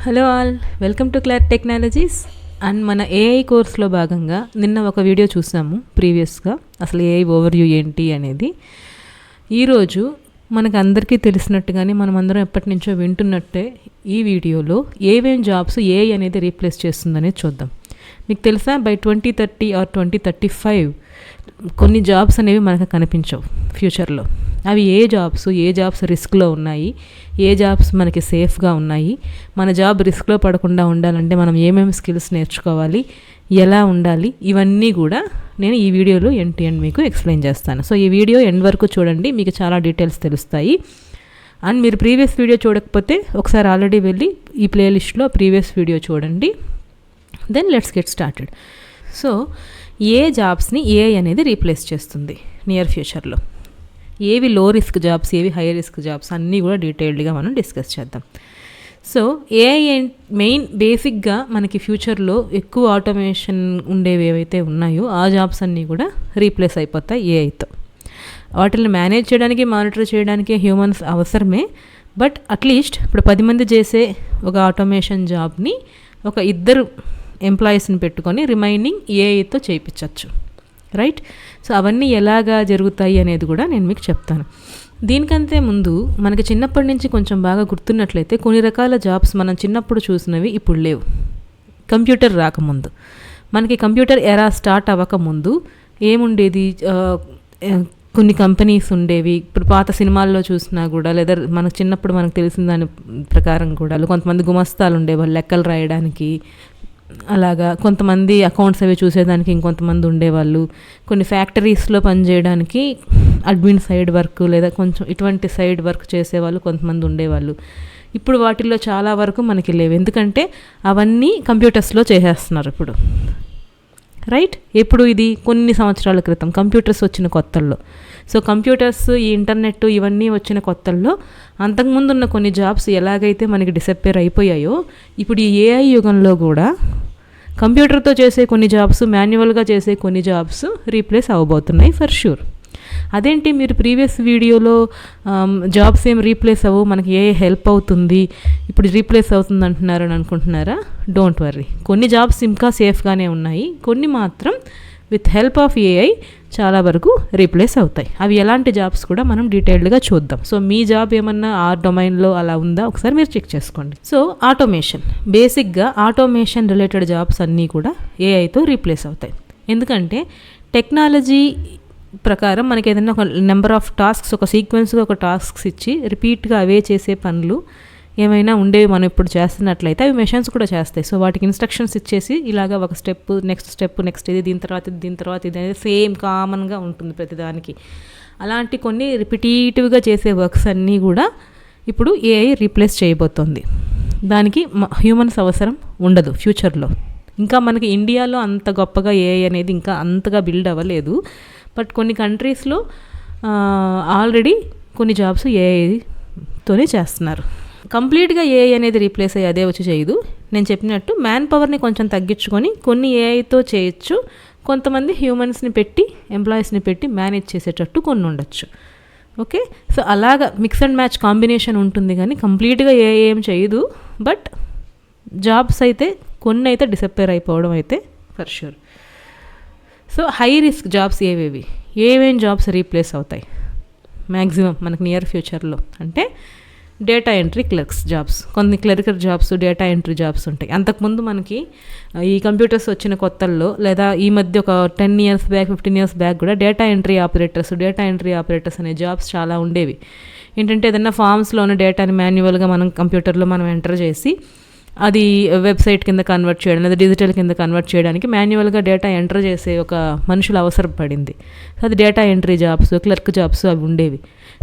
Hello all, welcome to Clar technologies. And మన AI కోర్స్లో భాగంగా నిన్న ఒక వీడియో చూసాము ప్రీవియస్గా, అసలు ఏఐ ఓవర్వ్యూ ఏంటి అనేది. ఈరోజు మనకు అందరికీ తెలిసినట్టుగానే మనం అందరం ఎప్పటి నుంచో వింటున్నట్టే ఈ వీడియోలో ఏవేం జాబ్స్ ఏఐ అనేది రీప్లేస్ చేస్తుందనేది చూద్దాం. మీకు తెలుసా, బై 2030 ఆర్ 2035 కొన్ని జాబ్స్ అనేవి మనకు కనిపించవు ఫ్యూచర్లో. అవి ఏ జాబ్స్ రిస్క్లో ఉన్నాయి, ఏ జాబ్స్ మనకి సేఫ్గా ఉన్నాయి, మన జాబ్ రిస్క్లో పడకుండా ఉండాలంటే మనం ఏమేమి స్కిల్స్ నేర్చుకోవాలి, ఎలా ఉండాలి, ఇవన్నీ కూడా నేను ఈ వీడియోలో ఎండ్ టు ఎండ్ మీకు ఎక్స్ప్లెయిన్ చేస్తాను. సో ఈ వీడియో ఎండ్ వరకు చూడండి, మీకు చాలా డీటెయిల్స్ తెలుస్తాయి. అండ్ మీరు ప్రీవియస్ వీడియో చూడకపోతే ఒకసారి ఆల్రెడీ వెళ్ళి ఈ ప్లేలిస్ట్లో ప్రీవియస్ వీడియో చూడండి. Then let's get started. So ఏ జాబ్స్ని ఏఐ అనేది రీప్లేస్ చేస్తుంది నియర్ ఫ్యూచర్లో, ఏవి లో రిస్క్ జాబ్స్, ఏవి హై రిస్క్ జాబ్స్ అన్నీ కూడా డీటెయిల్డ్గా మనం డిస్కస్ చేద్దాం. సో ఏఐ మెయిన్ బేసిక్గా మనకి ఫ్యూచర్లో ఎక్కువ ఆటోమేషన్ ఉండేవి ఏవైతే ఉన్నాయో ఆ జాబ్స్ అన్నీ కూడా రీప్లేస్ అయిపోతాయి ఏఐతో. వాటిని మేనేజ్ చేయడానికి, మానిటర్ చేయడానికి హ్యూమన్స్ అవసరమే. బట్ అట్లీస్ట్ ఇప్పుడు 10 మంది చేసే ఒక ఆటోమేషన్ జాబ్ని ఒక 2 ఎంప్లాయీస్ని పెట్టుకొని రిమైనింగ్ ఏఐతో చేయించవచ్చు, రైట్? సో అవన్నీ ఎలాగా జరుగుతాయి అనేది కూడా నేను మీకు చెప్తాను. దీనికంటే ముందు మనకి చిన్నప్పటి నుంచి కొంచెం బాగా గుర్తున్నట్లయితే కొన్ని రకాల జాబ్స్ మనం చిన్నప్పుడు చూసినవి ఇప్పుడు లేవు. కంప్యూటర్ రాకముందు, మనకి కంప్యూటర్ ఎరా స్టార్ట్ అవ్వకముందు ఏముండేది, కొన్ని కంపెనీస్ ఉండేవి. ఇప్పుడు పాత సినిమాల్లో చూసినా కూడా, లేదా మనకు చిన్నప్పుడు మనకు తెలిసిన దాని ప్రకారం కూడా కొంతమంది గుమస్తాలు ఉండేవాళ్ళు లెక్కలు రాయడానికి, అలాగా కొంతమంది అకౌంట్స్ అవి చూసేదానికి ఇంకొంతమంది ఉండేవాళ్ళు. కొన్ని ఫ్యాక్టరీస్లో పనిచేయడానికి అడ్మిన్ సైడ్ వర్క్ లేదా కొంచెం ఇటువంటి సైడ్ వర్క్ చేసేవాళ్ళు కొంతమంది ఉండేవాళ్ళు. ఇప్పుడు వాటిల్లో చాలా వరకు మనకి లేవు, ఎందుకంటే అవన్నీ కంప్యూటర్స్లో చేసేస్తున్నారు ఇప్పుడు, రైట్? ఎప్పుడు ఇది కొన్ని సంవత్సరాల క్రితం కంప్యూటర్స్ వచ్చిన కొత్తల్లో. సో కంప్యూటర్స్, ఈ ఇంటర్నెట్ ఇవన్నీ వచ్చిన కొత్తల్లో అంతకుముందు ఉన్న కొన్ని జాబ్స్ ఎలాగైతే మనకి డిసప్పేర్ అయిపోయాయో, ఇప్పుడు ఈ ఏఐ యుగంలో కూడా కంప్యూటర్తో చేసే కొన్ని జాబ్స్, మాన్యువల్గా చేసే కొన్ని జాబ్స్ రీప్లేస్ అవ్వబోతున్నాయి ఫర్ ష్యూర్. అదేంటి మీరు ప్రీవియస్ వీడియోలో జాబ్స్ ఏం రీప్లేస్ అవ్వవు, మనకి ఏ హెల్ప్ అవుతుంది, ఇప్పుడు రీప్లేస్ అవుతుంది అంటున్నారు అని అనుకుంటున్నారా? డోంట్ వర్రీ, కొన్ని జాబ్స్ ఇంకా సేఫ్గానే ఉన్నాయి, కొన్ని మాత్రం విత్ హెల్ప్ ఆఫ్ ఏఐ చాలా వరకు రీప్లేస్ అవుతాయి. అవి ఎలాంటి జాబ్స్ కూడా మనం డీటెయిల్డ్గా చూద్దాం. సో మీ జాబ్ ఏమన్నా ఆ డొమైన్లో అలా ఉందా ఒకసారి మీరు చెక్ చేసుకోండి. సో ఆటోమేషన్, బేసిక్గా ఆటోమేషన్ రిలేటెడ్ జాబ్స్ అన్నీ కూడా ఏఐతో రీప్లేస్ అవుతాయి. ఎందుకంటే టెక్నాలజీ ప్రకారం మనకి ఏదైనా ఒక నెంబర్ ఆఫ్ టాస్క్స్, ఒక సీక్వెన్స్గా ఒక టాస్క్స్ ఇచ్చి రిపీట్గా అవే చేసే పనులు ఏమైనా ఉండేవి మనం ఇప్పుడు చేస్తున్నట్లయితే అవి మెషిన్స్ కూడా చేస్తాయి. సో వాటికి ఇన్స్ట్రక్షన్స్ ఇచ్చేసి ఇలాగ ఒక స్టెప్, నెక్స్ట్ ఇది, దీని తర్వాత ఇది అనేది సేమ్ కామన్గా ఉంటుంది ప్రతిదానికి. అలాంటి కొన్ని రిపిటేటివ్గా చేసే వర్క్స్ అన్నీ కూడా ఇప్పుడు ఏఐ రీప్లేస్ చేయబోతోంది. దానికి హ్యూమన్స్ అవసరం ఉండదు ఫ్యూచర్లో. ఇంకా మనకి ఇండియాలో అంత గొప్పగా ఏఐ అనేది ఇంకా అంతగా బిల్డ్ అవ్వలేదు. బట్ కొన్ని కంట్రీస్లో ఆల్రెడీ కొన్ని జాబ్స్ ఏఐతోనే చేస్తున్నారు. కంప్లీట్గా ఏఐ అనేది రీప్లేస్ అయ్యి అదే వచ్చి చేయదు. నేను చెప్పినట్టు మ్యాన్ పవర్ని కొంచెం తగ్గించుకొని కొన్ని ఏఐతో చేయొచ్చు, కొంతమంది హ్యూమన్స్ని పెట్టి, ఎంప్లాయీస్ని పెట్టి మేనేజ్ చేసేటట్టు కొన్ని ఉండొచ్చు. ఓకే, సో అలాగా మిక్స్ అండ్ మ్యాచ్ కాంబినేషన్ ఉంటుంది, కానీ కంప్లీట్గా ఏఐ ఏం చేయదు. బట్ జాబ్స్ అయితే కొన్ని అయితే డిసప్పేర్ అయిపోవడం అయితే for sure. So high risk jobs ఏవేం జాబ్స్ రీప్లేస్ అవుతాయి మ్యాక్సిమం మనకు నియర్ ఫ్యూచర్లో అంటే డేటా ఎంట్రీ క్లర్క్స్ జాబ్స్, కొన్ని clerical jobs, data entry jobs ఉంటాయి. అంతకుముందు మనకి ఈ కంప్యూటర్స్ వచ్చిన కొత్తల్లో, లేదా ఈ మధ్య ఒక 10 years బ్యాక్, 15 years బ్యాక్ కూడా డేటా ఎంట్రీ ఆపరేటర్స్ అనే జాబ్స్ చాలా ఉండేవి. ఏంటంటే ఏదైనా ఫామ్స్లోని డేటాని మాన్యువల్గా మనం కంప్యూటర్లో మనం ఎంటర్ చేసి అది వెబ్సైట్ కింద కన్వర్ట్ చేయడం, లేదా డిజిటల్ కింద కన్వర్ట్ చేయడానికి మాన్యువల్గా డేటా ఎంటర్ చేసే ఒక మనుషులు అవసరం పడింది. అది data entry jobs, clerk jobs అవి ఉండేవి.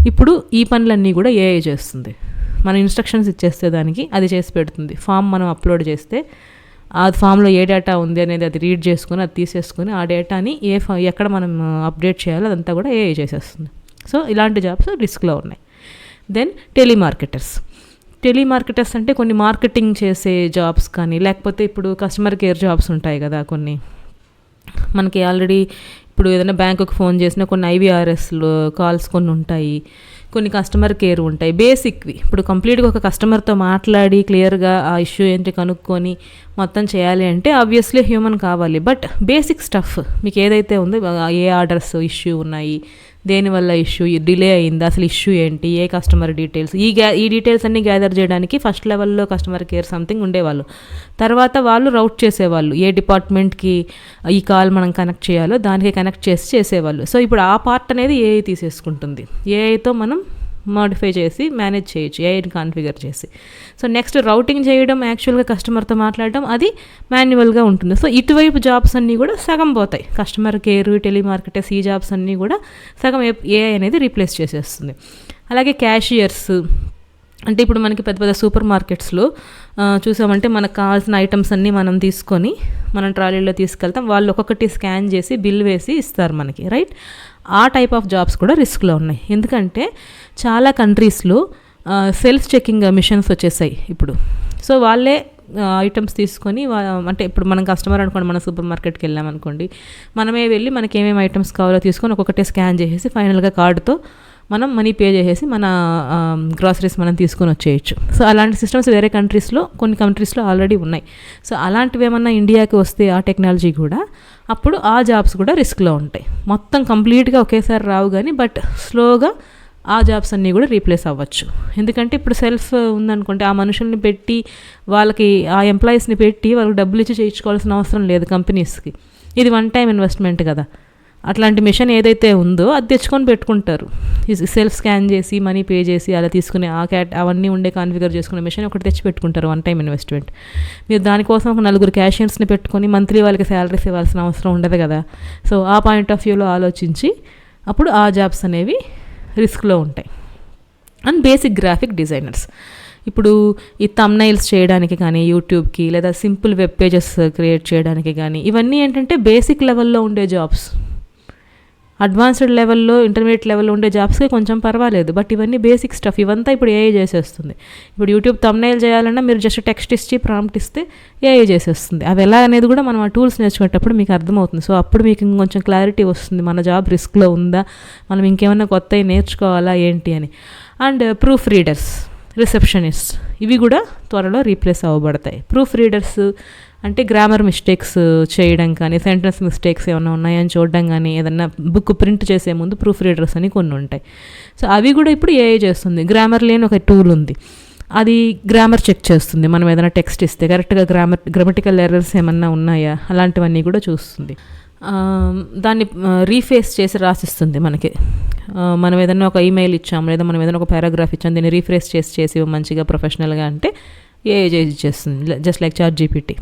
ఇప్పుడు ఈ పనులన్నీ కూడా ఏఐ చేస్తుంది. మనం ఇన్స్ట్రక్షన్స్ ఇచ్చేస్తే దానికి అది చేసి పెడుతుంది. ఫామ్ మనం అప్లోడ్ చేస్తే ఆ ఫామ్లో ఏ డేటా ఉంది అనేది అది రీడ్ చేసుకుని, అది తీసేసుకుని ఆ డేటాని ఎక్కడ మనం అప్డేట్ చేయాలో అదంతా కూడా ఏఐ చేసేస్తుంది. సో ఇలాంటి జాబ్స్ రిస్క్లో ఉన్నాయి. దెన్ టెలిమార్కెటర్స్ అంటే కొన్ని మార్కెటింగ్ చేసే జాబ్స్ కానీ, లేకపోతే ఇప్పుడు కస్టమర్ కేర్ జాబ్స్ ఉంటాయి కదా కొన్ని. మనకి ఆల్రెడీ ఇప్పుడు ఏదైనా బ్యాంకుకి ఫోన్ చేసినా కొన్ని IVRS కాల్స్ కొన్ని ఉంటాయి. కొన్ని కస్టమర్ కేర్ ఉంటాయి బేసిక్వి. ఇప్పుడు కంప్లీట్గా ఒక కస్టమర్తో మాట్లాడి క్లియర్గా ఆ ఇష్యూ ఏంటి కనుక్కొని మొత్తం చేయాలి అంటే ఆబ్వియస్లీ హ్యూమన్ కావాలి. బట్ బేసిక్ స్టఫ్ మీకు ఏదైతే ఉందో, ఏ ఆర్డర్స్ ఇష్యూ ఉన్నాయి, దేనివల్ల ఇష్యూ డిలే అయింది, అసలు ఇష్యూ ఏంటి, ఏ కస్టమర్ డీటెయిల్స్, ఈ డీటెయిల్స్ అన్నీ గ్యాదర్ చేయడానికి ఫస్ట్ లెవెల్లో కస్టమర్ కేర్ సంథింగ్ ఉండేవాళ్ళు. తర్వాత వాళ్ళు రౌట్ చేసేవాళ్ళు, ఏ డిపార్ట్మెంట్కి ఈ కాల్ మనం కనెక్ట్ చేయాలో దానికి కనెక్ట్ చేసేవాళ్ళు. సో ఇప్పుడు ఆ పార్ట్ అనేది ఏఐ తీసేసుకుంటుంది. ఏఐతో మనం మోడిఫై చేసి మేనేజ్ చేయొచ్చు, ఏఐని కాన్ఫిగర్ చేసి. సో నెక్స్ట్ రౌటింగ్ చేయడం, యాక్చువల్గా కస్టమర్తో మాట్లాడడం, అది మాన్యువల్గా ఉంటుంది. సో ఇటువైపు జాబ్స్ అన్నీ కూడా సగం పోతాయి. కస్టమర్ కేర్, టెలిమార్కెటర్స్, ఈ జాబ్స్ అన్నీ కూడా సగం ఏఐ అనేది రీప్లేస్ చేసేస్తుంది. అలాగే క్యాషియర్స్ అంటే ఇప్పుడు మనకి పెద్ద పెద్ద సూపర్ మార్కెట్స్లో చూసామంటే మనకు కావాల్సిన ఐటమ్స్ అన్నీ మనం తీసుకొని మనం ట్రాలీలో తీసుకెళ్తాం, వాళ్ళు ఒక్కొక్కటి స్కాన్ చేసి బిల్ వేసి ఇస్తారు మనకి, రైట్? ఆ టైప్ ఆఫ్ జాబ్స్ కూడా రిస్క్లో ఉన్నాయి. ఎందుకంటే చాలా కంట్రీస్లో సెల్ఫ్ చెకింగ్ మిషన్స్ వచ్చేసాయి ఇప్పుడు. సో వాళ్ళే ఐటమ్స్ తీసుకొని అంటే ఇప్పుడు మనం కస్టమర్ అనుకోండి, మన సూపర్ మార్కెట్కి వెళ్ళామనుకోండి, మనమే వెళ్ళి మనకి ఏమేమి ఐటమ్స్ కావాలో తీసుకొని ఒక్కొక్కటే స్కాన్ చేసేసి ఫైనల్గా కార్డుతో మనం మనీ పే చేసేసి మన గ్రాసరీస్ మనం తీసుకొని వచ్చేయచ్చు. సో అలాంటి సిస్టమ్స్ వేరే కంట్రీస్లో, కొన్ని కంట్రీస్లో ఆల్రెడీ ఉన్నాయి. సో అలాంటివి ఏమన్నా ఇండియాకి వస్తే ఆ టెక్నాలజీ కూడా, అప్పుడు ఆ జాబ్స్ కూడా రిస్క్లో ఉంటాయి. మొత్తం కంప్లీట్గా ఒకేసారి రావు కానీ, బట్ స్లోగా ఆ జాబ్స్ అన్నీ కూడా రీప్లేస్ అవ్వచ్చు. ఎందుకంటే ఇప్పుడు సెల్ఫ్ ఉందనుకుంటే ఆ మనుషుల్ని పెట్టి వాళ్ళకి, ఆ ఎంప్లాయీస్ని పెట్టి వాళ్ళకి డబ్బులు ఇచ్చి చేయించుకోవాల్సిన అవసరం లేదు కంపెనీస్కి. ఇది వన్ టైం ఇన్వెస్ట్మెంట్ కదా. అట్లాంటి మిషన్ ఏదైతే ఉందో అది తెచ్చుకొని పెట్టుకుంటారు. సెల్ఫ్ స్కాన్ చేసి మనీ పే చేసి అలా తీసుకుని అవన్నీ ఉండే కాన్ఫిగర్ చేసుకునే మిషన్ ఒకటి తెచ్చి పెట్టుకుంటారు, వన్ టైం ఇన్వెస్ట్మెంట్. మీరు దానికోసం ఒక 4 క్యాషియర్స్ని పెట్టుకొని మంత్లీ వాళ్ళకి శాలరీస్ ఇవ్వాల్సిన అవసరం ఉండదు కదా. సో ఆ పాయింట్ ఆఫ్ వ్యూలో ఆలోచించి అప్పుడు ఆ జాబ్స్ అనేవి రిస్క్లో ఉంటాయి. అండ్ బేసిక్ గ్రాఫిక్ డిజైనర్స్, ఇప్పుడు ఈ థంబ్నైల్స్ చేయడానికి కానీ, యూట్యూబ్కి లేదా సింపుల్ వెబ్ పేజెస్ క్రియేట్ చేయడానికి కానీ, ఇవన్నీ ఏంటంటే బేసిక్ లెవెల్లో ఉండే జాబ్స్. అడ్వాన్స్డ్ లెవెల్లో, ఇంటర్మీడియట్ లెవెల్లో ఉండే జాబ్స్కి కొంచెం పర్వాలేదు, బట్ ఇవన్నీ బేసిక్ స్టఫ్. ఇవంతా ఇప్పుడు ఏఐ చేసేస్తుంది. ఇప్పుడు యూట్యూబ్ థంబ్నైల్ చేయాలన్నా మీరు జస్ట్ టెక్స్ట్ ఇచ్చి ప్రాంప్ట్ ఇస్తే ఏఐ చేసేస్తుంది. అవి ఎలా అనేది కూడా మనం ఆ టూల్స్ నేర్చుకునేటప్పుడు మీకు అర్థమవుతుంది. సో అప్పుడు మీకు ఇంకొంచెం క్లారిటీ వస్తుంది, మన జాబ్ రిస్క్లో ఉందా, మనం ఇంకేమైనా కొత్తవి నేర్చుకోవాలా ఏంటి అని. అండ్ ప్రూఫ్ రీడర్స్, రిసెప్షనిస్ట్, ఇవి కూడా త్వరలో రీప్లేస్ అవ్వబడతాయి. ప్రూఫ్ రీడర్స్ అంటే గ్రామర్ మిస్టేక్స్ చేయడం కానీ, సెంటెన్స్ మిస్టేక్స్ ఏమైనా ఉన్నాయని చూడడం కానీ, ఏదన్నా బుక్ ప్రింట్ చేసే ముందు ప్రూఫ్ రీడర్స్ అని కొన్ని ఉంటాయి. సో అవి కూడా ఇప్పుడు ఏఐ చేస్తుంది. గ్రామర్ లేని ఒక టూల్ ఉంది, అది గ్రామర్ చెక్ చేస్తుంది. మనం ఏదైనా టెక్స్ట్ ఇస్తే కరెక్ట్గా గ్రామటికల్ ఎర్రర్స్ ఏమన్నా ఉన్నాయా అలాంటివన్నీ కూడా చూస్తుంది. దాన్ని రీఫేస్ చేసి రాసిస్తుంది మనకి. మనం ఏదైనా ఒక ఈమెయిల్ ఇచ్చాము, లేదా మనం ఏదైనా ఒక పారాగ్రాఫ్ ఇచ్చాము, దీన్ని రీఫ్రేస్ చేసి మంచిగా ప్రొఫెషనల్గా అంటే ఏఐ చేస్తుంది, just like chat GPT.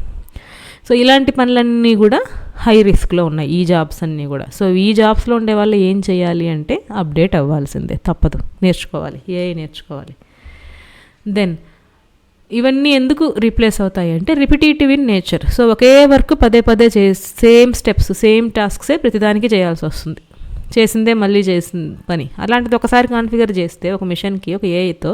So ఇలాంటి పనులన్నీ కూడా హై రిస్క్లో ఉన్నాయి, ఈ జాబ్స్ అన్నీ కూడా. సో ఈ జాబ్స్లో ఉండే వాళ్ళు ఏం చేయాలి అంటే అప్డేట్ అవ్వాల్సిందే, తప్పదు, నేర్చుకోవాలి, ఏఐ నేర్చుకోవాలి. దెన్ ఇవన్నీ ఎందుకు రీప్లేస్ అవుతాయి అంటే repetitive in nature. So okay work పదే సేమ్ స్టెప్స్, సేమ్ టాస్క్సే ప్రతిదానికి చేయాల్సి వస్తుంది. చేసిందే మళ్ళీ చేసిన పని. అలాంటిది ఒకసారి కాన్ఫిగర్ చేస్తే ఒక మిషన్కి, ఒక ఏఐతో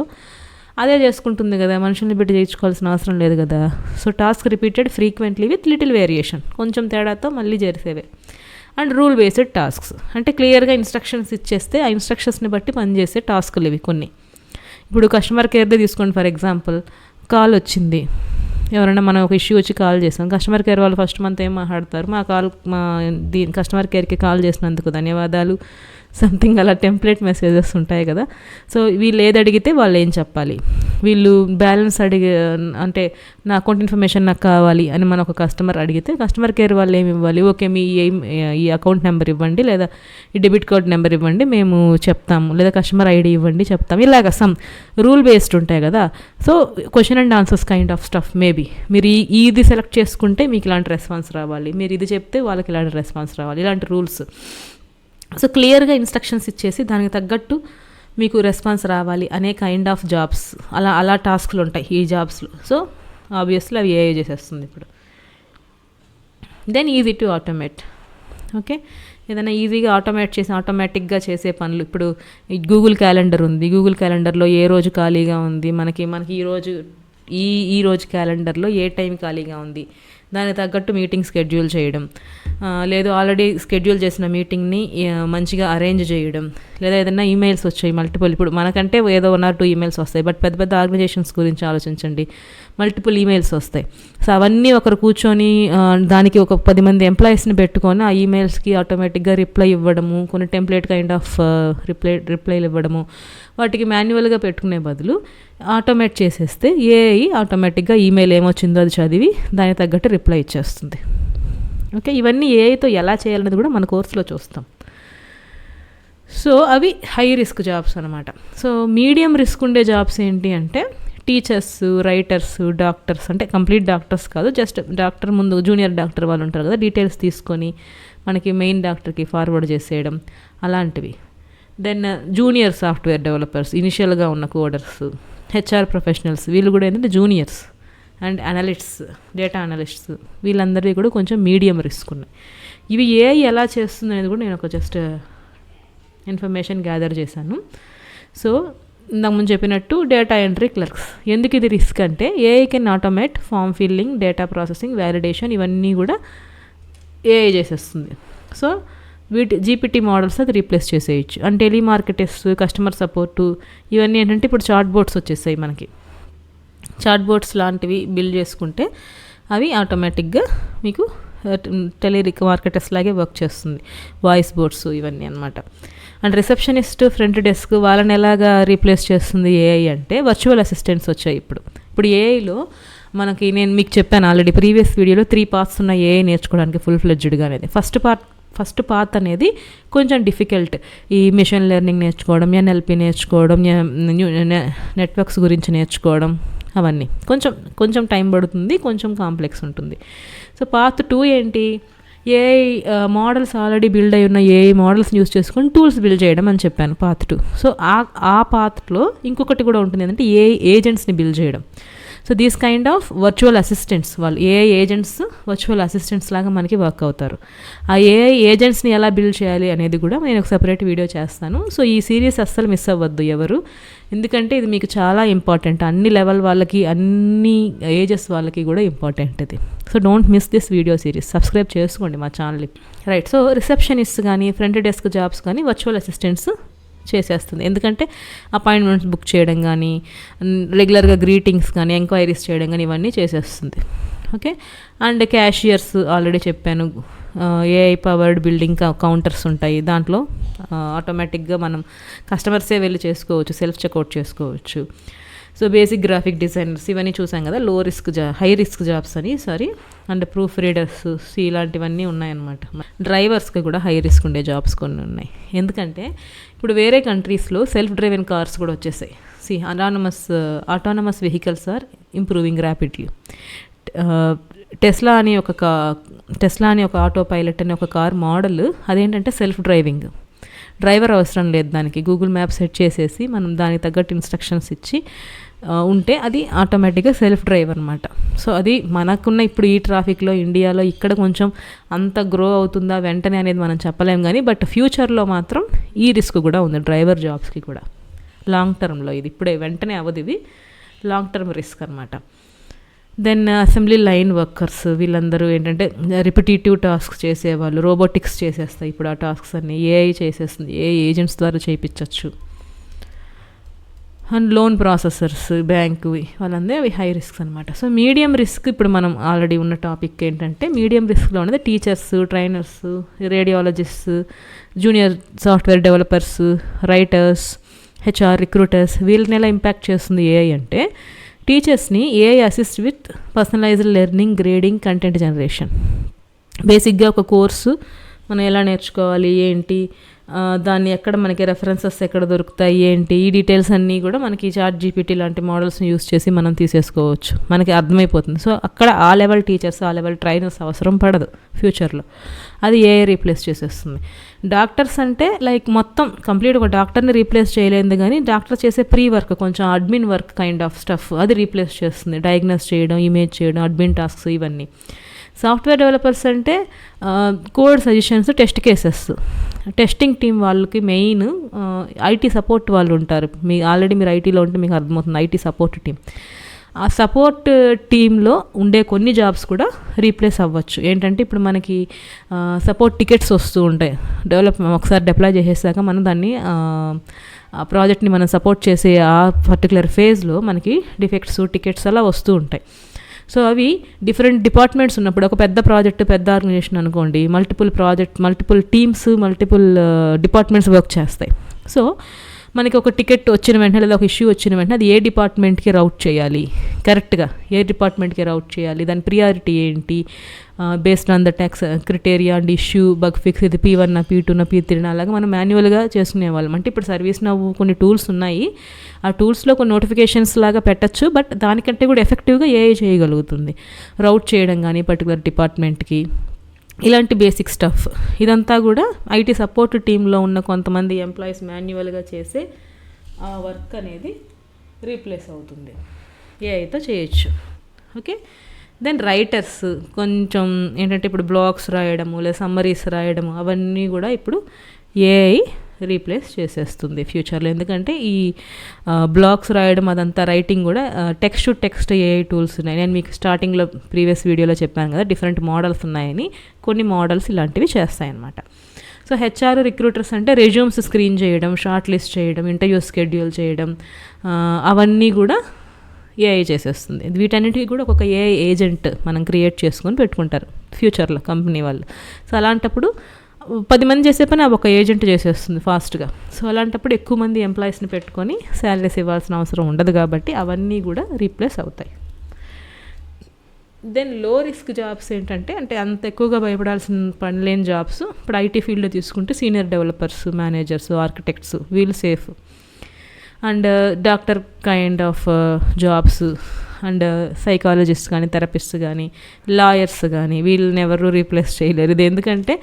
అదే చేసుకుంటుంది కదా, మనుషుల్ని పెట్టి చేయించుకోవాల్సిన అవసరం లేదు కదా. So task repeated frequently with little variation, కొంచెం తేడాతో మళ్ళీ చేసేవే. అండ్ రూల్ బేస్డ్ టాస్క్స్ అంటే క్లియర్గా ఇన్స్ట్రక్షన్స్ ఇచ్చేస్తే ఆ ఇన్స్ట్రక్షన్స్ని బట్టి పనిచేసే టాస్కులు ఇవి కొన్ని. ఇప్పుడు కస్టమర్ కేర్దే తీసుకోండి, ఫర్ ఎగ్జాంపుల్ కాల్ వచ్చింది, ఎవరైనా మనం ఒక ఇష్యూ వచ్చి కాల్ చేస్తాం, కస్టమర్ కేర్ వాళ్ళు ఫస్ట్ మంత్ ఏం మాట్లాడతారు, మా కస్టమర్ కేర్కి కాల్ చేసినందుకు ధన్యవాదాలు, సంథింగ్ అలా టెంప్లెట్ మెసేజెస్ ఉంటాయి కదా. సో వీళ్ళు ఏది అడిగితే వాళ్ళు ఏం చెప్పాలి, వీళ్ళు బ్యాలెన్స్ అంటే నా అకౌంట్ ఇన్ఫర్మేషన్ నాకు కావాలి అని మన ఒక కస్టమర్ అడిగితే కస్టమర్ కేర్ వాళ్ళు ఏమి ఇవ్వాలి, ఓకే మీ ఈ అకౌంట్ నెంబర్ ఇవ్వండి, లేదా ఈ డెబిట్ కార్డ్ నెంబర్ ఇవ్వండి మేము చెప్తాము, లేదా కస్టమర్ ఐడి ఇవ్వండి చెప్తాము, ఇలాగ సమ్ రూల్ బేస్డ్ ఉంటాయి కదా. So question and answers kind of stuff. Maybe మీరు ఇది సెలెక్ట్ చేసుకుంటే మీకు ఇలాంటి రెస్పాన్స్ రావాలి, మీరు ఇది చెప్తే వాళ్ళకి ఇలాంటి రెస్పాన్స్ రావాలి, ఇలాంటి రూల్స్. సో క్లియర్గా ఇన్స్ట్రక్షన్స్ ఇచ్చేసి దానికి తగ్గట్టు మీకు రెస్పాన్స్ రావాలి అనే కైండ్ ఆఫ్ జాబ్స్, అలా టాస్క్లు ఉంటాయి ఈ జాబ్స్లో. సో ఆబ్వియస్లీ అవి ఏఐ చేసేస్తుంది ఇప్పుడు. Then easy to automate. Okay, ఏదైనా ఈజీగా ఆటోమేటిక్గా చేసే పనులు. ఇప్పుడు గూగుల్ క్యాలెండర్ ఉంది, గూగుల్ క్యాలెండర్లో ఏ రోజు ఖాళీగా ఉంది, మనకి ఈరోజు క్యాలెండర్లో ఏ టైం ఖాళీగా ఉంది, దానికి తగ్గట్టు మీటింగ్ షెడ్యూల్ చేయడం, లేదు ఆల్రెడీ షెడ్యూల్ చేసిన మీటింగ్ని మంచిగా అరేంజ్ చేయడం, లేదా ఏదైనా ఈమెయిల్స్ వచ్చాయి మల్టిపుల్, ఇప్పుడు మనకంటే ఏదో 1 or 2 ఈమెయిల్స్ వస్తాయి, బట్ పెద్ద పెద్ద ఆర్గనైజేషన్స్ గురించి ఆలోచించండి, మల్టిపుల్ ఈమెయిల్స్ వస్తాయి. సో అవన్నీ ఒకరు కూర్చొని దానికి ఒక 10 మంది ఎంప్లాయీస్ని పెట్టుకొని ఆ ఈమెయిల్స్కి ఆటోమేటిక్గా రిప్లై ఇవ్వడము, కొన్ని టెంప్లెట్ కైండ్ ఆఫ్ రిప్లైలు ఇవ్వడము, వాటికి మాన్యువల్గా పెట్టుకునే బదులు ఆటోమేట్ చేసేస్తే ఏఐ ఆటోమేటిక్గా ఈమెయిల్ ఏమొచ్చిందో అది చదివి దానికి తగ్గట్టు రిప్లై ఇచ్చేస్తుంది. ఓకే, ఇవన్నీ ఏఐతో ఎలా చేయాలనేది కూడా మన కోర్సులో చూస్తాం. సో అవి హై రిస్క్ జాబ్స్ అనమాట. సో మీడియం రిస్క్ ఉండే జాబ్స్ ఏంటి అంటే టీచర్స్, రైటర్స్, డాక్టర్స్, అంటే కంప్లీట్ డాక్టర్స్ కాదు, జస్ట్ డాక్టర్ ముందు జూనియర్ డాక్టర్ వాళ్ళు ఉంటారు కదా, డీటెయిల్స్ తీసుకొని మనకి మెయిన్ డాక్టర్కి ఫార్వర్డ్ చేసేయడం అలాంటివి. దెన్ జూనియర్ సాఫ్ట్వేర్ డెవలపర్స్, ఇనిషియల్గా ఉన్న కోడర్స్, హెచ్ఆర్ ప్రొఫెషనల్స్, వీళ్ళు కూడా ఏంటంటే juniors, and analysts, data analysts, వీళ్ళందరివి కూడా కొంచెం మీడియం రిస్క్ ఉన్నాయి. ఇవి ఏఐ ఎలా చేస్తుంది అనేది కూడా నేను ఒక జస్ట్ ఇన్ఫర్మేషన్ గ్యాదర్ చేశాను. సో ఇంతకుముందు చెప్పినట్టు డేటా ఎంట్రీ క్లర్క్స్, ఎందుకు ఇది రిస్క్ అంటే AI can automate form filling, data processing, validation, ఇవన్నీ కూడా ఏఐ చేసేస్తుంది. సో జీపీటీ మోడల్స్ అది రీప్లేస్ చేసేయచ్చు. అండ్ టెలిమార్కెటర్స్, కస్టమర్ సపోర్టు, ఇవన్నీ ఏంటంటే ఇప్పుడు చాట్ బోట్స్ వచ్చేసాయి మనకి. చాట్ బోట్స్ లాంటివి బిల్డ్ చేసుకుంటే అవి ఆటోమేటిక్గా మీకు మార్కెటర్స్ లాగే వర్క్ చేస్తుంది. వాయిస్ బోట్స్ ఇవన్నీ అనమాట. అండ్ రిసెప్షనిస్ట్, ఫ్రంట్ డెస్క్, వాళ్ళని ఎలాగా రీప్లేస్ చేస్తుంది ఏఐ అంటే వర్చువల్ అసిస్టెంట్స్ వచ్చాయి ఇప్పుడు ఏఐలో మనకి. నేను మీకు చెప్పాను ఆల్రెడీ ప్రీవియస్ వీడియోలో 3 parts ఉన్న ఏఐ నేర్చుకోవడానికి ఫుల్ ఫ్లెడ్జ్డ్గా అనేది. ఫస్ట్ పార్ట్ అనేది కొంచెం డిఫికల్ట్, ఈ మిషన్ లెర్నింగ్ నేర్చుకోవడం, ఎన్ఎల్పి నేర్చుకోవడం, నెట్వర్క్స్ గురించి నేర్చుకోవడం, అవన్నీ కొంచెం టైం పడుతుంది, కొంచెం కాంప్లెక్స్ ఉంటుంది. సో పార్ట్ 2 ఏంటి, ఏఐ మోడల్స్ ఆల్రెడీ బిల్డ్ అయి ఉన్న ఏఐ మోడల్స్ని యూస్ చేసుకొని టూల్స్ బిల్డ్ చేయడం అని చెప్పాను పార్ట్ 2. సో ఆ పార్ట్లో ఇంకొకటి కూడా ఉంటుంది, ఏంటంటే ఏఐ ఏజెంట్స్ని బిల్డ్ చేయడం. So these kind of virtual assistants, వాళ్ళు ఏఐ ఏజెంట్స్ వర్చువల్ అసిస్టెంట్స్ లాగా మనకి వర్క్ అవుతారు. ఆ ఏఐ ఏజెంట్స్ని ఎలా బిల్డ్ చేయాలి అనేది కూడా నేను ఒక సెపరేట్ వీడియో చేస్తాను. సో ఈ సిరీస్ అస్సలు మిస్ అవ్వద్దు ఎవరు, ఎందుకంటే ఇది మీకు చాలా ఇంపార్టెంట్. అన్ని లెవెల్ వాళ్ళకి, అన్ని ఏజెస్ వాళ్ళకి కూడా ఇంపార్టెంట్ ఇది. So don't miss this video series, subscribe చేసుకోండి మా ఛానల్ని. రైట్, సో రిసెప్షనిస్ట్ కానీ, ఫ్రంట్ డెస్క్ జాబ్స్ కానీ వర్చువల్ అసిస్టెంట్స్ చేసేస్తుంది. ఎందుకంటే అపాయింట్మెంట్స్ బుక్ చేయడం కానీ, రెగ్యులర్గా గ్రీటింగ్స్ కానీ, ఎంక్వైరీస్ చేయడం కానీ, ఇవన్నీ చేసేస్తుంది. ఓకే, అండ్ క్యాషియర్స్ ఆల్రెడీ చెప్పాను, ఏఐ పవర్డ్ బిల్డింగ్ కౌంటర్స్ ఉంటాయి, దాంట్లో ఆటోమేటిక్గా మనం కస్టమర్సే వెళ్ళి చేసుకోవచ్చు, సెల్ఫ్ చెక్అవుట్ చేసుకోవచ్చు. సో బేసిక్ గ్రాఫిక్ డిజైనర్స్, ఇవన్నీ చూసాం కదా, హై రిస్క్ జాబ్స్ అని, అండ్ ప్రూఫ్ రీడర్స్, ఇలాంటివన్నీ ఉన్నాయన్నమాట. డ్రైవర్స్కి కూడా హై రిస్క్ ఉండే జాబ్స్ కొన్ని ఉన్నాయి. ఎందుకంటే ఇప్పుడు వేరే కంట్రీస్లో సెల్ఫ్ డ్రైవెన్ కార్స్ కూడా వచ్చేసాయి. Autonomous vehicles are improving rapidly. Tesla అని ఒక ఆటో పైలట్ అని ఒక కార్ మోడల్, అదేంటంటే సెల్ఫ్ డ్రైవింగ్, డ్రైవర్ అవసరం లేదు దానికి. గూగుల్ మ్యాప్ సెట్ చేసేసి మనం దానికి తగ్గట్టు ఇన్స్ట్రక్షన్స్ ఇచ్చి ఉంటే అది ఆటోమేటిక్గా సెల్ఫ్ డ్రైవ్ అనమాట. సో అది మనకున్న ఇప్పుడు ఈ ట్రాఫిక్లో ఇండియాలో ఇక్కడ కొంచెం అంత గ్రో అవుతుందా వెంటనే అనేది మనం చెప్పలేం కానీ, బట్ ఫ్యూచర్లో మాత్రం ఈ రిస్క్ కూడా ఉంది డ్రైవర్ జాబ్స్కి కూడా, లాంగ్ టర్మ్లో. ఇది ఇప్పుడే వెంటనే అవ్వదు, ఇది లాంగ్ టర్మ్ రిస్క్ అనమాట. దెన్ అసెంబ్లీ లైన్ వర్కర్స్, వీళ్ళందరూ ఏంటంటే రిపిటేటివ్ టాస్క్స్ చేసేవాళ్ళు, రోబోటిక్స్ చేసేస్తాయి ఇప్పుడు ఆ టాస్క్స్ అన్నీ, ఏఐ చేసేస్తుంది, ఏఐ ఏజెంట్స్ ద్వారా చేయించవచ్చు. అండ్ లోన్ ప్రాసెసర్స్, బ్యాంకు, వాళ్ళందరూ అవి హై రిస్క్ అనమాట. సో మీడియం రిస్క్, ఇప్పుడు మనం ఆల్రెడీ ఉన్న టాపిక్ ఏంటంటే మీడియం రిస్క్లో ఉన్నది teachers, trainers, radiologist, junior software developers, writers, HR, recruiters, వీళ్ళని ఎలా ఇంపాక్ట్ చేస్తుంది ఏఐ అంటే, టీచర్స్ని AI assist with personalised learning, grading, content generation. బేసిక్గా ఒక కోర్సు మనం ఎలా నేర్చుకోవాలి ఏంటి, దాన్ని ఎక్కడ మనకి రెఫరెన్సెస్ ఎక్కడ దొరుకుతాయి ఏంటి, ఈ డీటెయిల్స్ అన్నీ కూడా మనకి చాట్ జీపీటీ లాంటి మోడల్స్ని యూస్ చేసి మనం తీసేసుకోవచ్చు, మనకి అర్థమైపోతుంది. సో అక్కడ ఆ లెవెల్ టీచర్స్, ఆ లెవెల్ ట్రైనర్స్ అవసరం పడదు ఫ్యూచర్లో, అది ఏఐ రీప్లేస్ చేసేస్తుంది. డాక్టర్స్ అంటే లైక్ మొత్తం కంప్లీట్ ఒక డాక్టర్ని రీప్లేస్ చేయలేదు కానీ డాక్టర్ చేసే ప్రీ వర్క్, కొంచెం admin work kind of stuff, అది రీప్లేస్ చేస్తుంది. డయాగ్నోస్ చేయడం, ఇమేజ్ చేయడం, అడ్మిన్ టాస్క్స్, ఇవన్నీ. సాఫ్ట్వేర్ డెవలపర్స్ అంటే code suggestions, test cases, testing team వాళ్ళకి మెయిన్. ఐటీ సపోర్ట్ వాళ్ళు ఉంటారు, ఆల్రెడీ మీరు ఐటీలో ఉంటే మీకు అర్థమవుతుంది, ఐటీ సపోర్ట్ టీం. ఆ సపోర్ట్ టీంలో ఉండే కొన్ని జాబ్స్ కూడా రీప్లేస్ అవ్వచ్చు. ఏంటంటే ఇప్పుడు మనకి సపోర్ట్ టికెట్స్ వస్తూ ఉంటాయి. ఒకసారి డిప్లాయ్ చేసేసాక మనం దాన్ని ఆ ప్రాజెక్ట్ని మనం సపోర్ట్ చేసే ఆ పర్టికులర్ ఫేజ్లో మనకి డిఫెక్ట్స్ టికెట్స్ అలా వస్తూ ఉంటాయి. సో అవి డిఫరెంట్ డిపార్ట్మెంట్స్ ఉన్నప్పుడు, ఒక పెద్ద ప్రాజెక్ట్ పెద్ద ఆర్గనైజేషన్ అనుకోండి, multiple teams multiple departments work చేస్తాయి. సో మనకి ఒక టికెట్ వచ్చిన వెంటనే లేదా ఒక ఇష్యూ వచ్చిన వెంటనే అది ఏ డిపార్ట్మెంట్కి రౌట్ చేయాలి, కరెక్ట్గా ఏ డిపార్ట్మెంట్కి రౌట్ చేయాలి, దాని ప్రియారిటీ ఏంటి, based on the tax criteria and issue bug fix, ఇది P1 P2 P3 అలాగా మనం మాన్యువల్గా చేసుకునేవాళ్ళం. అంటే ఇప్పుడు సర్వీస్ నవ్వు కొన్ని టూల్స్ ఉన్నాయి, ఆ టూల్స్లో కొన్ని నోటిఫికేషన్స్ లాగా పెట్టచ్చు, బట్ దానికంటే కూడా ఎఫెక్టివ్గా ఏఐ చేయగలుగుతుంది. రౌట్ చేయడం కానీ పర్టికులర్ డిపార్ట్మెంట్కి, ఇలాంటి బేసిక్ స్టఫ్. ఇదంతా కూడా ఐటీ సపోర్ట్ టీంలో ఉన్న కొంతమంది ఎంప్లాయీస్ మాన్యువల్గా చేసే ఆ వర్క్ అనేది రీప్లేస్ అవుతుంది, ఏఐతో చేయొచ్చు. ఓకే, దెన్ రైటర్స్ కొంచెం ఏంటంటే ఇప్పుడు బ్లాగ్స్ రాయడము లేదా సమ్మరీస్ రాయడము అవన్నీ కూడా ఇప్పుడు ఏఐ రీప్లేస్ చేసేస్తుంది ఫ్యూచర్లో. ఎందుకంటే ఈ బ్లాగ్స్ రాయడం అదంతా రైటింగ్ కూడా text to text AI tools ఉన్నాయి. నేను మీకు స్టార్టింగ్లో ప్రీవియస్ వీడియోలో చెప్పాను కదా, డిఫరెంట్ మోడల్స్ ఉన్నాయని. కొన్ని మోడల్స్ ఇలాంటివి చేస్తాయన్నమాట. సో హెచ్ఆర్ రిక్రూటర్స్ అంటే రెజ్యూమ్స్ స్క్రీన్ చేయడం, షార్ట్ లిస్ట్ చేయడం, ఇంటర్వ్యూ షెడ్యూల్ చేయడం, అవన్నీ కూడా ఏఐ చేసేస్తుంది. వీటన్నిటికీ కూడా ఒక ఏఐ ఏజెంట్ మనం క్రియేట్ చేసుకొని పెట్టుకుంటారు ఫ్యూచర్లో కంపెనీ వాళ్ళు. సో అలాంటప్పుడు 10 మంది చేసే పని ఒక ఏజెంట్ చేసేస్తుంది ఫాస్ట్గా. సో అలాంటప్పుడు ఎక్కువ మంది ఎంప్లాయీస్ని పెట్టుకొని శాలరీస్ ఇవ్వాల్సిన అవసరం ఉండదు, కాబట్టి అవన్నీ కూడా రీప్లేస్ అవుతాయి. దెన్ లో రిస్క్ జాబ్స్ ఏంటంటే అంత ఎక్కువగా భయపడాల్సిన పని లేని జాబ్స్. ఇప్పుడు ఐటీ ఫీల్డ్లో తీసుకుంటే సీనియర్ డెవలపర్స్, మేనేజర్స్, ఆర్కిటెక్ట్స్, వీళ్ళు safe. And doctor kind of jobs, and psychologist కానీ, థెరపిస్ట్ కానీ, లాయర్స్ కానీ, వీళ్ళని ఎవరు రీప్లేస్ చేయలేరు. ఇది ఎందుకంటే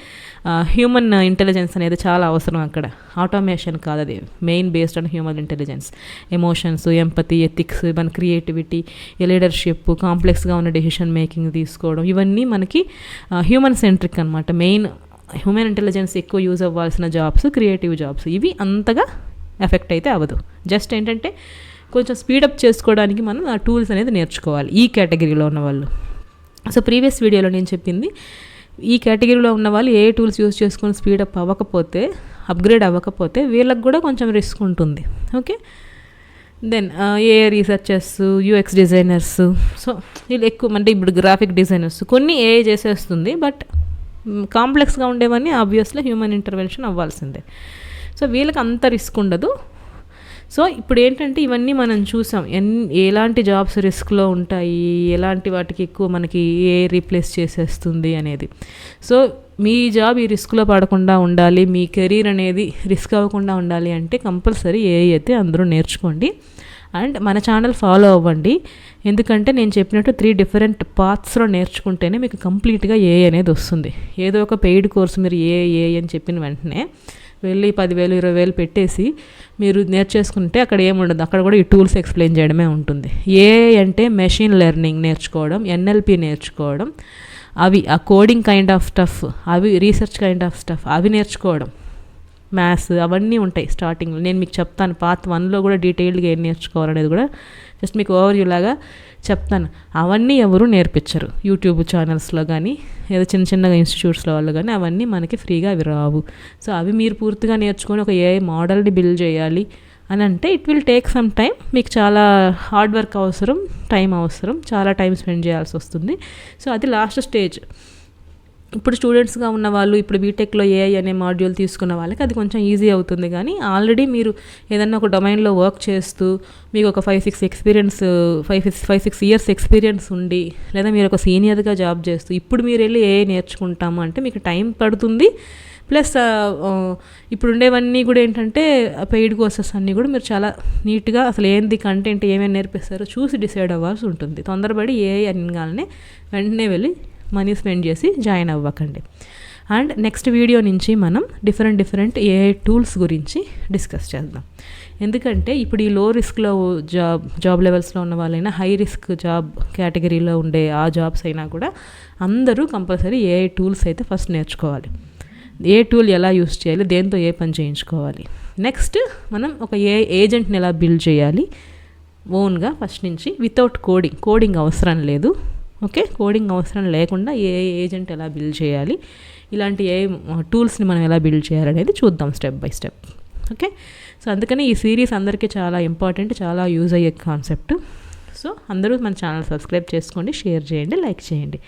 హ్యూమన్ ఇంటెలిజెన్స్ అనేది చాలా అవసరం అక్కడ. ఆటోమేషన్ కాదు, అది main based on human intelligence. Emotions, empathy, ethics, మన క్రియేటివిటీ, లీడర్షిప్, కాంప్లెక్స్గా ఉన్న డెసిషన్ మేకింగ్ తీసుకోవడం, ఇవన్నీ మనకి హ్యూమన్ సెంట్రిక్ అనమాట. మెయిన్ హ్యూమన్ ఇంటెలిజెన్స్ ఎక్కువ యూజ్ అవ్వాల్సిన జాబ్స్ క్రియేటివ్ జాబ్స్. ఇవి అంతగా ఎఫెక్ట్ అయితే అవ్వదు. జస్ట్ ఏంటంటే కొంచెం స్పీడప్ చేసుకోవడానికి మనం ఆ టూల్స్ అనేది నేర్చుకోవాలి ఈ కేటగిరీలో ఉన్న వాళ్ళు. సో ప్రీవియస్ వీడియోలో నేను చెప్పింది, ఈ కేటగిరీలో ఉన్న వాళ్ళు ఏ టూల్స్ యూజ్ చేసుకొని స్పీడప్ అవ్వకపోతే, అప్గ్రేడ్ అవ్వకపోతే వీళ్ళకి కూడా కొంచెం రిస్క్ ఉంటుంది. ఓకే, దెన్ ఏ రీసెర్చర్స్, యూఎక్స్ డిజైనర్స్, సో వీళ్ళు ఎక్కువ అంటే ఇప్పుడు గ్రాఫిక్ డిజైనర్స్ కొన్ని ఏఐ చేసేస్తుంది, బట్ కాంప్లెక్స్గా ఉండేవన్నీ ఆబ్వియస్లీ హ్యూమన్ ఇంటర్వెన్షన్ అవ్వాల్సిందే. సో వీళ్ళకి అంత రిస్క్ ఉండదు. సో ఇప్పుడు ఏంటంటే ఇవన్నీ మనం చూసాం, ఎలాంటి జాబ్స్ రిస్క్లో ఉంటాయి, ఎలాంటి వాటికి ఎక్కువ మనకి ఏ రీప్లేస్ చేసేస్తుంది అనేది. సో మీ జాబ్ ఈ రిస్క్లో పడకుండా ఉండాలి, మీ కెరీర్ అనేది రిస్క్ అవ్వకుండా ఉండాలి అంటే కంపల్సరీ ఏఐ అయితే అందరూ నేర్చుకోండి. అండ్ మన ఛానల్ ఫాలో అవ్వండి, ఎందుకంటే నేను చెప్పినట్టు 3 డిఫరెంట్ పాత్స్లో నేర్చుకుంటేనే మీకు కంప్లీట్గా ఏఐ అనేది వస్తుంది. ఏదో ఒక పెయిడ్ కోర్సు మీరు ఏఐ అని చెప్పిన వెంటనే వెళ్ళి 10,000 20,000 పెట్టేసి మీరు నేర్చేసుకుంటే అక్కడ ఏముండదు. అక్కడ కూడా ఈ టూల్స్ ఎక్స్ప్లెయిన్ చేయడమే ఉంటుంది. ఏఐ అంటే మెషిన్ లెర్నింగ్ నేర్చుకోవడం, ఎన్ఎల్పి నేర్చుకోవడం, అవి ఆ కోడింగ్ కైండ్ ఆఫ్ స్టఫ్, అవి రీసెర్చ్ కైండ్ ఆఫ్ స్టఫ్, అవి నేర్చుకోవడం, మ్యాథ్స్ అవన్నీ ఉంటాయి స్టార్టింగ్లో. నేను మీకు చెప్తాను పార్ట్ 1లో కూడా డీటెయిల్డ్గా ఏం నేర్చుకోవాలనేది కూడా జస్ట్ మీకు ఓవర్వ్యూ లాగా చెప్తాను. అవన్నీ ఎవరు నేర్పించరు యూట్యూబ్ ఛానల్స్లో కానీ ఏదో చిన్న చిన్నగా ఇన్స్టిట్యూట్స్లో వాళ్ళు కానీ, అవన్నీ మనకి ఫ్రీగా అవి రావు. సో అవి మీరు పూర్తిగా నేర్చుకొని ఒక ఏఐ మోడల్ని బిల్డ్ చేయాలి అని అంటే it will take some time. మీకు చాలా హార్డ్ వర్క్ అవసరం, టైం అవసరం, చాలా టైం స్పెండ్ చేయాల్సి వస్తుంది. సో అది లాస్ట్ స్టేజ్. ఇప్పుడు స్టూడెంట్స్గా ఉన్న వాళ్ళు, ఇప్పుడు బీటెక్లో ఏఐ అనే మాడ్యూల్ తీసుకున్న వాళ్ళకి అది కొంచెం ఈజీ అవుతుంది. కానీ ఆల్రెడీ మీరు ఏదన్నా ఒక డొమైన్లో వర్క్ చేస్తూ మీకు ఒక 5-6 ఇయర్స్ ఎక్స్పీరియన్స్ ఉండి, లేదా మీరు ఒక సీనియర్గా జాబ్ చేస్తూ ఇప్పుడు మీరు వెళ్ళి ఏఐ నేర్చుకుంటాము అంటే మీకు టైం పడుతుంది. ప్లస్ ఇప్పుడు ఉండేవన్నీ కూడా ఏంటంటే పెయిడ్ కోర్సెస్ అన్నీ కూడా మీరు చాలా నీట్గా అసలు ఏంది కంటెంట్ ఏమేమి నేర్పిస్తారో చూసి డిసైడ్ అవ్వాల్సి ఉంటుంది. తొందరపడి ఏఐ అనగానే వెంటనే వెళ్ళి మనీ స్పెండ్ చేసి జాయిన్ అవ్వకండి. అండ్ నెక్స్ట్ వీడియో నుంచి మనం డిఫరెంట్ ఏఐ టూల్స్ గురించి డిస్కస్ చేద్దాం. ఎందుకంటే ఇప్పుడు ఈ లో రిస్క్లో జాబ్ లెవెల్స్లో ఉన్న వాళ్ళైనా, హై రిస్క్ జాబ్ కేటగిరీలో ఉండే ఆ జాబ్స్ అయినా కూడా అందరూ కంపల్సరీ ఏఐ టూల్స్ అయితే ఫస్ట్ నేర్చుకోవాలి. ఏ టూల్ ఎలా యూస్ చేయాలి, దేంతో ఏ పని చేయించుకోవాలి. నెక్స్ట్ మనం ఒక ఏఐ ఏజెంట్ని ఎలా బిల్డ్ చేయాలి, ఓన్గా ఫస్ట్ నుంచి వితౌట్ కోడింగ్ అవసరం లేదు. ఓకే, కోడింగ్ అవసరం లేకుండా ఏఐ ఏజెంట్ ఎలా బిల్డ్ చేయాలి, ఇలాంటి ఏఐ టూల్స్ని మనం ఎలా బిల్డ్ చేయాలనేది చూద్దాం step by step. Okay, so అందుకని ఈ సిరీస్ అందరికీ చాలా ఇంపార్టెంట్, చాలా యూజ్ అయ్యే కాన్సెప్ట్. సో అందరూ మన ఛానల్ సబ్స్క్రైబ్ చేసుకోండి, షేర్ చేయండి, లైక్ చేయండి.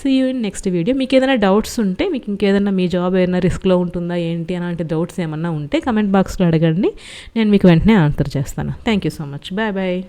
See you in next video. మీకు ఏదైనా డౌట్స్ ఉంటే, మీకు ఇంకేదైనా మీ జాబ్ ఏదైనా రిస్క్లో ఉంటుందా ఏంటి అలాంటి డౌట్స్ ఏమన్నా ఉంటే కమెంట్ బాక్స్లో అడగండి, నేను మీకు వెంటనే ఆన్సర్ చేస్తాను. Thank you so much. Bye bye.